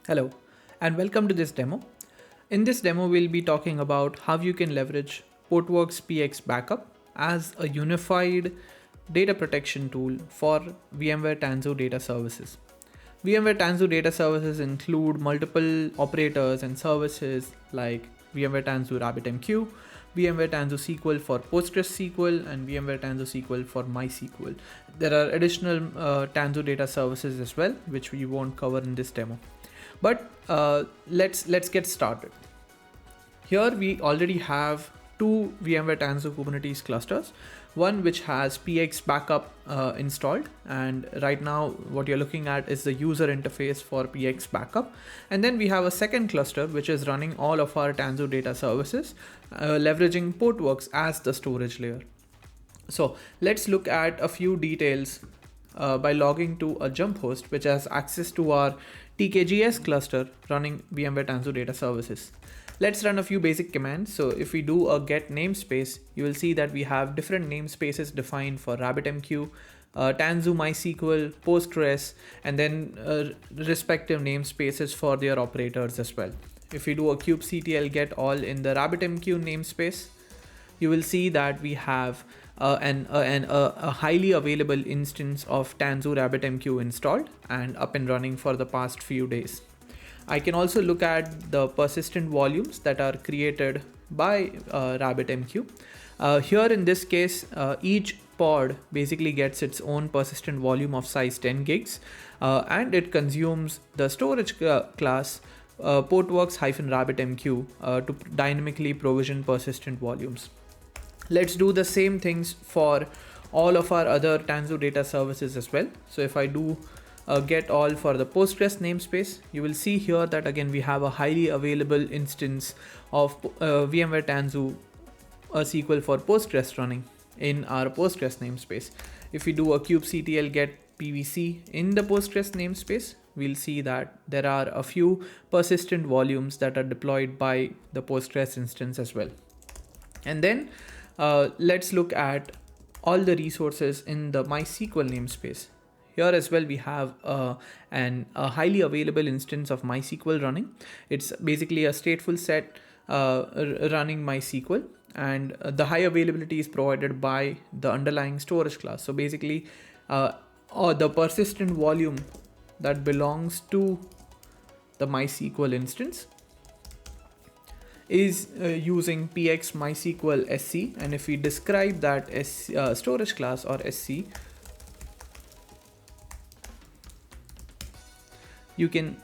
Hello, and welcome to this demo. In this demo, we'll be talking about how you can leverage Portworx PX Backup as a unified data protection tool for VMware Tanzu Data Services. VMware Tanzu Data Services include multiple operators and services like VMware Tanzu RabbitMQ, VMware Tanzu SQL for PostgreSQL, and VMware Tanzu SQL for MySQL. There are additional Tanzu data services as well, which we won't cover in this demo. But let's get started. Here we already have two VMware Tanzu Kubernetes clusters, one which has PX backup installed, and right now what you're looking at is the user interface for PX backup. And then we have a second cluster which is running all of our Tanzu data services, leveraging Portworx as the storage layer. So let's look at a few details by logging to a jump host which has access to our TKGS cluster running VMware Tanzu Data Services. Let's run a few basic commands. So if we do a get namespace, you will see that we have different namespaces defined for RabbitMQ, Tanzu MySQL, Postgres, and then respective namespaces for their operators as well. If we do a kubectl get all in the RabbitMQ namespace, you will see that we have a highly available instance of Tanzu RabbitMQ installed and up and running for the past few days. I can also look at the persistent volumes that are created by RabbitMQ. Here in this case, each pod basically gets its own persistent volume of size 10 gigs and it consumes the storage class Portworx-RabbitMQ to dynamically provision persistent volumes. Let's do the same things for all of our other Tanzu data services as well. So if I do get all for the Postgres namespace, you will see here that again we have a highly available instance of VMware Tanzu SQL for Postgres running in our Postgres namespace. If we do a kubectl get PVC in the Postgres namespace, we'll see that there are a few persistent volumes that are deployed by the Postgres instance as well. And then let's look at all the resources in the MySQL namespace. Here as well, we have a highly available instance of MySQL running. It's basically a stateful set running MySQL, and the high availability is provided by the underlying storage class. So basically, the persistent volume that belongs to the MySQL instance is using px MySQL SC, and if we describe that as storage class or SC, you can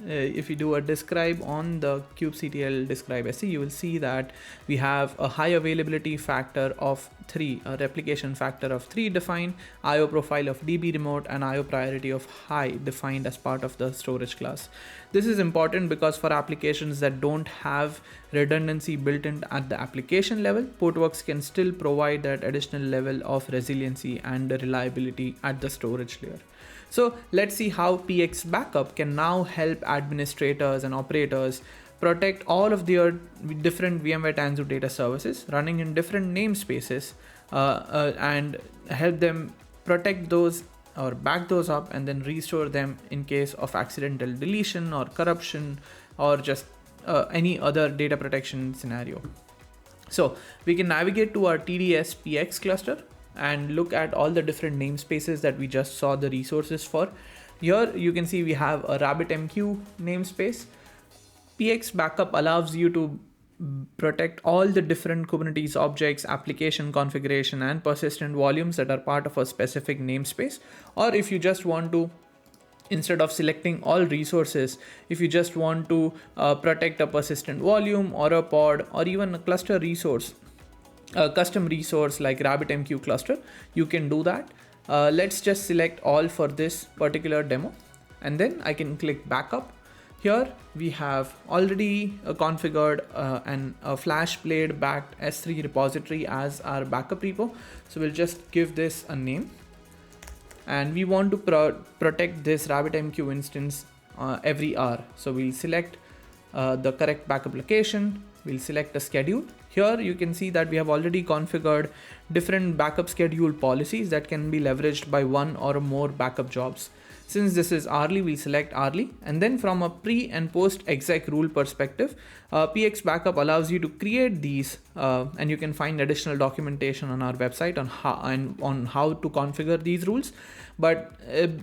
if you do a describe on the kubectl describe SC, you will see that we have a high availability factor of 3, a replication factor of 3 defined, IO profile of DB remote, and IO priority of high defined as part of the storage class. This is important because for applications that don't have redundancy built in at the application level, Portworx can still provide that additional level of resiliency and reliability at the storage layer. So let's see how PX Backup can now help administrators and operators protect all of their different VMware Tanzu data services running in different namespaces and help them protect those or back those up and then restore them in case of accidental deletion or corruption or just any other data protection scenario. So we can navigate to our TDS PX cluster and look at all the different namespaces that we just saw the resources for. Here you can see we have a RabbitMQ namespace. PX Backup allows you to protect all the different Kubernetes objects, application configuration, and persistent volumes that are part of a specific namespace. Or if you just want to, instead of selecting all resources, if you just want to protect a persistent volume or a pod or even a cluster resource, a custom resource like RabbitMQ cluster, you can do that. Let's just select all for this particular demo, and then I can click backup. Here we have already configured a FlashBlade backed S3 repository as our backup repo. So we'll just give this a name, and we want to protect this RabbitMQ instance every hour. So we'll select the correct backup location. We'll select a schedule. Here you can see that we have already configured different backup schedule policies that can be leveraged by one or more backup jobs. Since this is hourly, we'll select hourly. And then from a pre and post exec rule perspective, PX backup allows you to create these, and you can find additional documentation on our website on how to configure these rules. But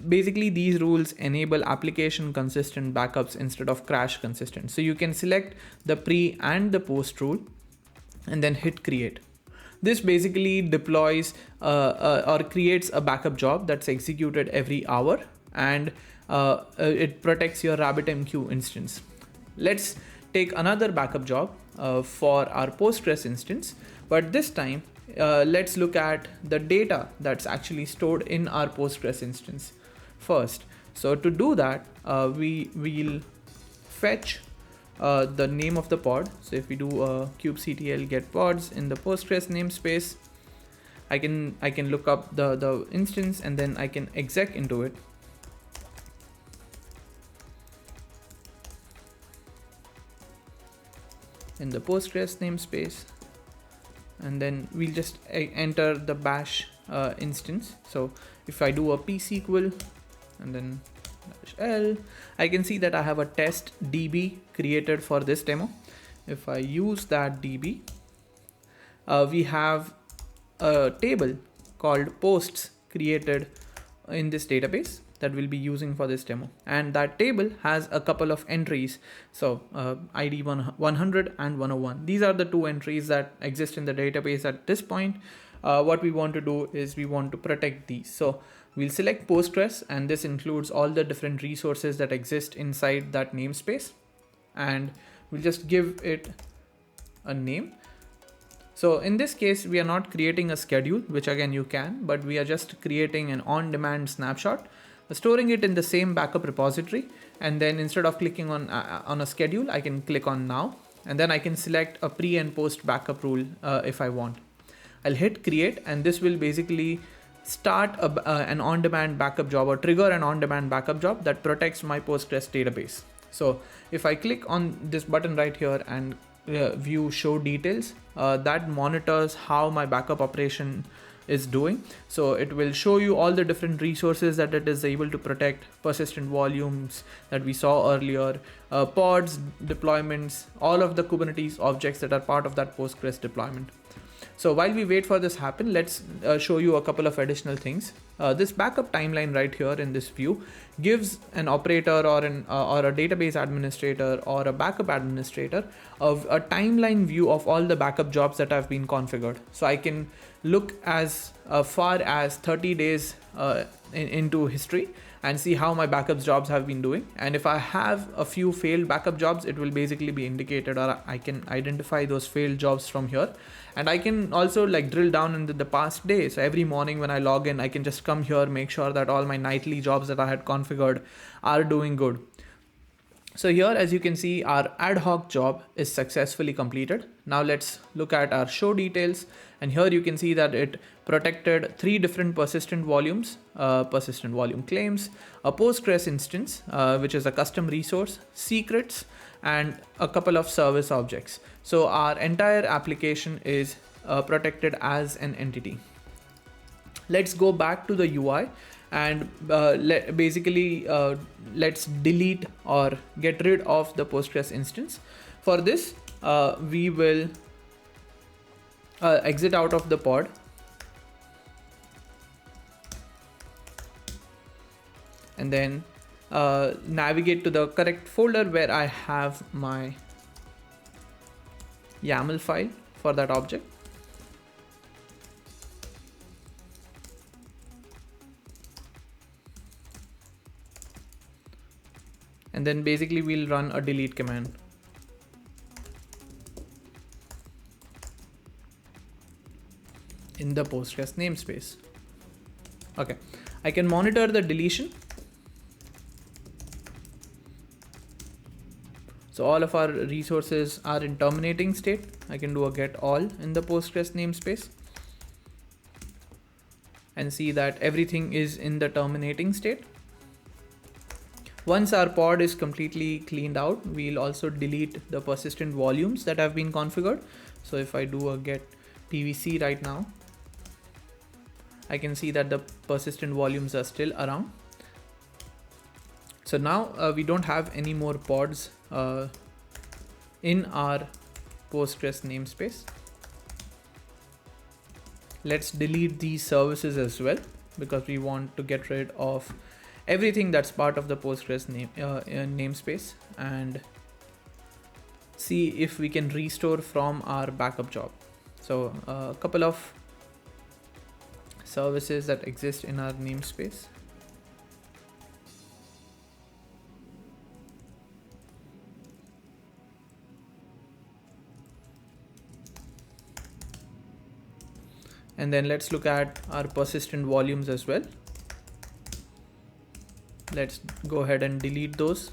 basically these rules enable application consistent backups instead of crash consistent. So you can select the pre and the post rule and then hit create. This basically deploys or creates a backup job that's executed every hour, and it protects your RabbitMQ instance. Let's take another backup job for our Postgres instance, but this time let's look at the data that's actually stored in our Postgres instance first. So to do that, we will fetch the name of the pod. So if we do kubectl get pods in the Postgres namespace, I can look up the instance, and then I can exec into it. In the Postgres namespace, and then we'll just enter the bash instance. So if I do a psql and then -l, I can see that I have a test DB created for this demo. If I use that DB, we have a table called posts created in this database that we'll be using for this demo, and that table has a couple of entries. So ID 100 and 101, these are the two entries that exist in the database at this point. What we want to do is we want to protect these. So we'll select Postgres, and this includes all the different resources that exist inside that namespace, and we'll just give it a name. So in this case, we are not creating a schedule, which again you can, but we are just creating an on-demand snapshot, storing it in the same backup repository. And then instead of clicking on a schedule, I can click on now, and then I can select a pre and post backup rule if I want. I'll hit create, and this will basically start an on-demand backup job, or trigger an on-demand backup job that protects my Postgres database. So if I click on this button right here and view show details, that monitors how my backup operation is doing. So it will show you all the different resources that it is able to protect, persistent volumes that we saw earlier, pods, deployments, all of the Kubernetes objects that are part of that Postgres deployment. So while we wait for this happen, let's show you a couple of additional things. This backup timeline right here in this view gives an operator or a database administrator or a backup administrator of a timeline view of all the backup jobs that have been configured. So I can look as far as 30 days into history and see how my backup jobs have been doing. And if I have a few failed backup jobs, it will basically be indicated, or I can identify those failed jobs from here. And I can also like drill down into the past day. So every morning when I log in, I can just come here, make sure that all my nightly jobs that I had configured are doing good. So here, as you can see, our ad hoc job is successfully completed. Now let's look at our show details. And here you can see that it protected 3 different persistent volumes, persistent volume claims, a Postgres instance, which is a custom resource, secrets, and a couple of service objects. So our entire application is protected as an entity. Let's go back to the UI and let's delete or get rid of the Postgres instance. For this, we will exit out of the pod, and then navigate to the correct folder where I have my YAML file for that object. And then basically we'll run a delete command. In the Postgres namespace. Okay, I can monitor the deletion. So all of our resources are in terminating state. I can do a get all in the Postgres namespace and see that everything is in the terminating state. Once our pod is completely cleaned out, we'll also delete the persistent volumes that have been configured. So if I do a get PVC right now, I can see that the persistent volumes are still around. So now we don't have any more pods in our Postgres namespace. Let's delete these services as well, because we want to get rid of everything that's part of the Postgres namespace, and see if we can restore from our backup job. So a couple of services that exist in our namespace. And then let's look at our persistent volumes as well. Let's go ahead and delete those.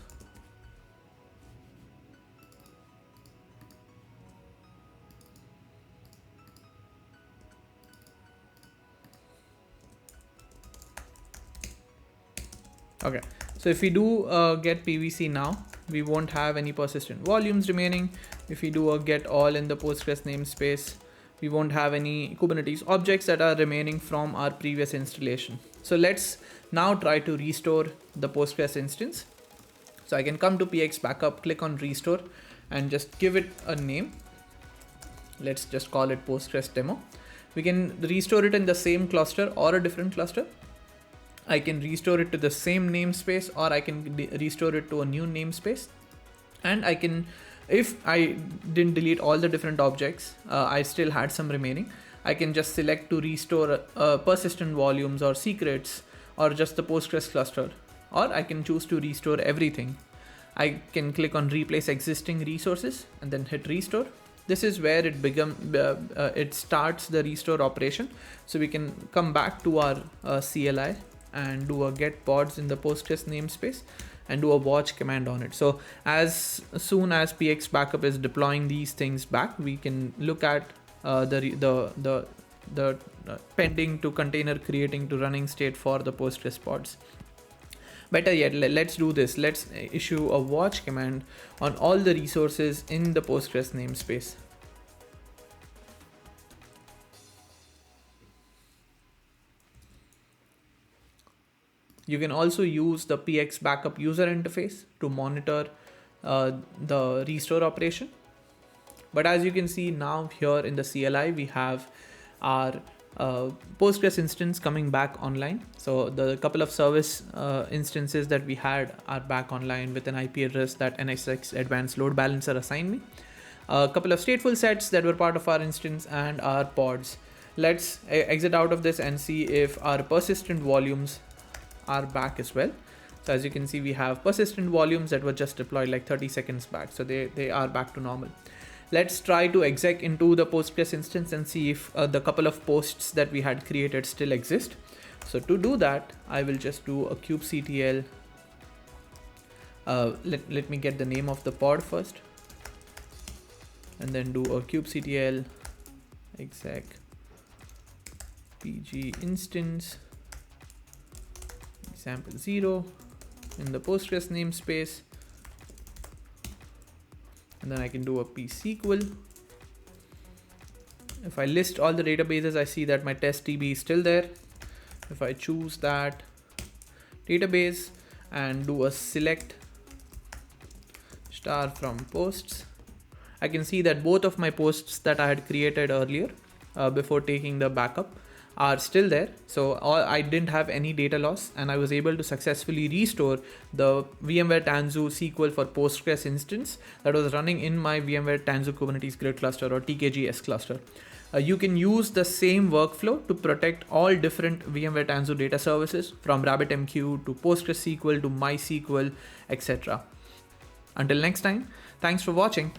Okay, so if we do get PVC now, we won't have any persistent volumes remaining. If we do a get all in the Postgres namespace, we won't have any Kubernetes objects that are remaining from our previous installation. So let's now try to restore the Postgres instance. So I can come to PX backup, click on restore, and just give it a name. Let's just call it Postgres demo. We can restore it in the same cluster or a different cluster. I can restore it to the same namespace, or I can restore it to a new namespace. And I can, if I didn't delete all the different objects, I still had some remaining, I can just select to restore persistent volumes or secrets or just the Postgres cluster, or I can choose to restore everything. I can click on replace existing resources and then hit restore. This is where it starts the restore operation. So we can come back to our CLI and do a get pods in the Postgres namespace and do a watch command on it. So as soon as PX backup is deploying these things back, we can look at the pending to container creating to running state for the Postgres pods. Better yet, let's do this. Let's issue a watch command on all the resources in the Postgres namespace. You can also use the PX backup user interface to monitor the restore operation. But as you can see now here in the CLI, we have our Postgres instance coming back online. So the couple of service instances that we had are back online with an IP address that NSX Advanced Load Balancer assigned me. A couple of stateful sets that were part of our instance and our pods. Let's exit out of this and see if our persistent volumes are back as well. So as you can see, we have persistent volumes that were just deployed like 30 seconds back. So they are back to normal. Let's try to exec into the Postgres instance and see if the couple of posts that we had created still exist. So to do that, I will just do a kubectl. Let me get the name of the pod first, and then do a kubectl exec pg instance example 0 in the Postgres namespace, and then I can do a psql. If I list all the databases, I see that my test DB is still there. If I choose that database and do a select star from posts, I can see that both of my posts that I had created earlier before taking the backup are still there. So I didn't have any data loss, and I was able to successfully restore the VMware Tanzu SQL for Postgres instance that was running in my VMware Tanzu Kubernetes grid cluster or TKGS cluster. You can use the same workflow to protect all different VMware Tanzu data services, from RabbitMQ to PostgreSQL to MySQL, etc. Until next time, thanks for watching.